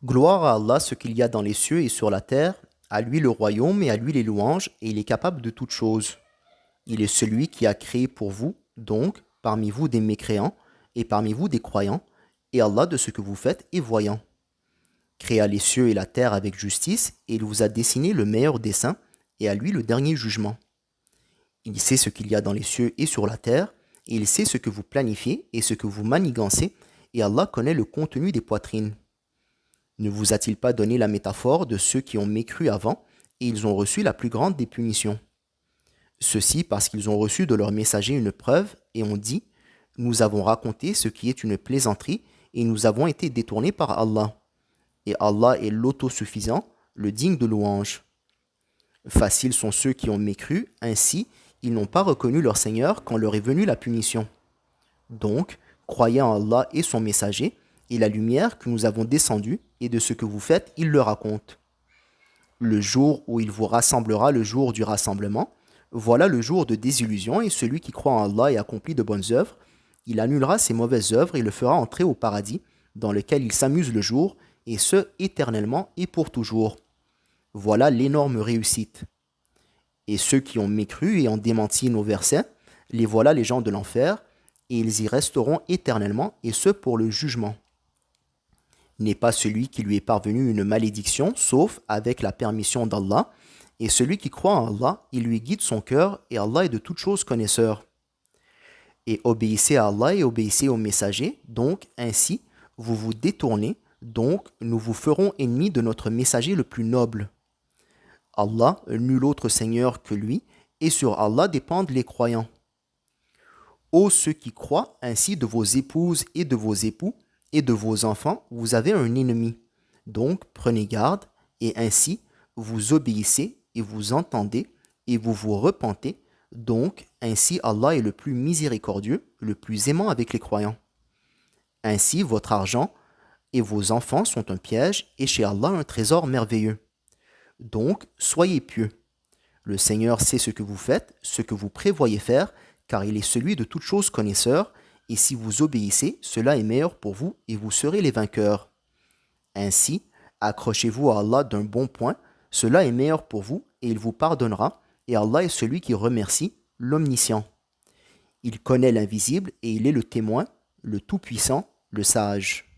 Gloire à Allah, ce qu'il y a dans les cieux et sur la terre, à lui le royaume et à lui les louanges, et il est capable de toutes choses. Il est celui qui a créé pour vous, donc, parmi vous des mécréants, et parmi vous des croyants, et Allah de ce que vous faites est voyant. Créa les cieux et la terre avec justice, et il vous a dessiné le meilleur dessein, et à lui le dernier jugement. Il sait ce qu'il y a dans les cieux et sur la terre, et il sait ce que vous planifiez et ce que vous manigancez, et Allah connaît le contenu des poitrines. Ne vous a-t-il pas donné la métaphore de ceux qui ont mécru avant, et ils ont reçu la plus grande des punitions? Ceci parce qu'ils ont reçu de leur messager une preuve, et ont dit, nous avons raconté ce qui est une plaisanterie, et nous avons été détournés par Allah. Et Allah est l'autosuffisant, le digne de louange. Faciles sont ceux qui ont mécru, ainsi ils n'ont pas reconnu leur Seigneur quand leur est venue la punition. Donc, croyez en Allah et son messager, et la lumière que nous avons descendue, et de ce que vous faites, il le raconte. Le jour où il vous rassemblera, le jour du rassemblement, voilà le jour de désillusion, et celui qui croit en Allah et accomplit de bonnes œuvres, il annulera ses mauvaises œuvres et le fera entrer au paradis, dans lequel il s'amuse le jour, et ce, éternellement et pour toujours. Voilà l'énorme réussite. Et ceux qui ont mécru et ont démenti nos versets, les voilà les gens de l'enfer, et ils y resteront éternellement, et ce pour le jugement. N'est pas celui qui lui est parvenu une malédiction, sauf avec la permission d'Allah, et celui qui croit en Allah, il lui guide son cœur, et Allah est de toutes choses connaisseur. Et obéissez à Allah et obéissez au messager, donc ainsi vous vous détournez, donc nous vous ferons ennemis de notre messager le plus noble. Allah, nul autre Seigneur que lui, et sur Allah dépendent les croyants. Ô ceux qui croient, ainsi de vos épouses et de vos époux, et de vos enfants, vous avez un ennemi. Donc prenez garde, et ainsi vous obéissez et vous entendez, et vous vous repentez. Donc ainsi Allah est le plus miséricordieux, le plus aimant avec les croyants. Ainsi votre argent et vos enfants sont un piège, et chez Allah un trésor merveilleux. Donc soyez pieux. Le Seigneur sait ce que vous faites, ce que vous prévoyez faire, car il est celui de toutes choses connaisseur, et si vous obéissez, cela est meilleur pour vous, et vous serez les vainqueurs. Ainsi, accrochez-vous à Allah d'un bon point, cela est meilleur pour vous, et il vous pardonnera, et Allah est celui qui remercie, l'omniscient. Il connaît l'invisible, et il est le témoin, le tout-puissant, le sage.